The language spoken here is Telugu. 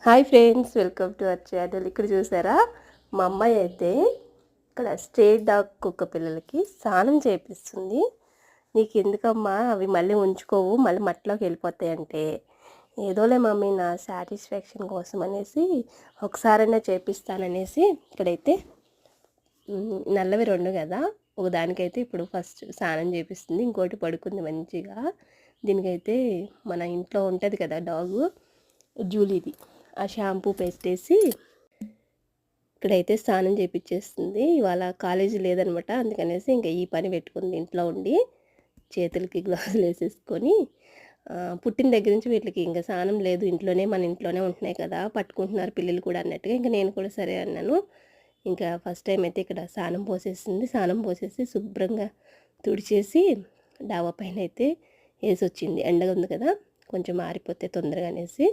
Hi friends, welcome to our channel. ఇక్కడ చూసారా, మా అమ్మాయి అయితే ఇక్కడ స్ట్రీట్ డాగ్ కుక్క పిల్లలకి స్నానం చేపిస్తుంది. నీకు ఎందుకమ్మా అవి మళ్ళీ ఉంచుకోవు, మళ్ళీ మట్టిలోకి వెళ్ళిపోతాయి అంటే, ఏదోలే మమ్మీ నా సాటిస్ఫాక్షన్ కోసం అనేసి ఒకసారైనా చేపిస్తాననేసి ఇక్కడైతే నల్లవి రెండు కదా, ఒక దానికైతే ఇప్పుడు ఫస్ట్ స్నానం చేపిస్తుంది, ఇంకోటి పడుకుంది మంచిగా. దీనికైతే మన ఇంట్లో ఉంటుంది కదా డాగు, జూలీది, ఆ షాంపూ పెట్టేసి ఇక్కడైతే స్నానం చేపించేస్తుంది. ఇవాళ కాలేజీ లేదనమాట, అందుకనేసి ఇంకా ఈ పని పెట్టుకుంది ఇంట్లో ఉండి. చేతులకి గ్లౌజులు వేసేసుకొని పుట్టిన దగ్గర నుంచి వీటికి ఇంకా స్నానం లేదు, ఇంట్లోనే మన ఇంట్లోనే ఉంటున్నాయి కదా, పట్టుకుంటున్నారు పిల్లలు కూడా అన్నట్టుగా ఇంకా నేను కూడా సరే అన్నాను. ఇంకా ఫస్ట్ టైం అయితే ఇక్కడ స్నానం పోసేసింది. స్నానం పోసేసి శుభ్రంగా తుడిచేసి డాబా పైన అయితే వేసి వచ్చింది. ఎండగా ఉంది కదా, కొంచెం ఆరిపోతే తొందరగా అనేసి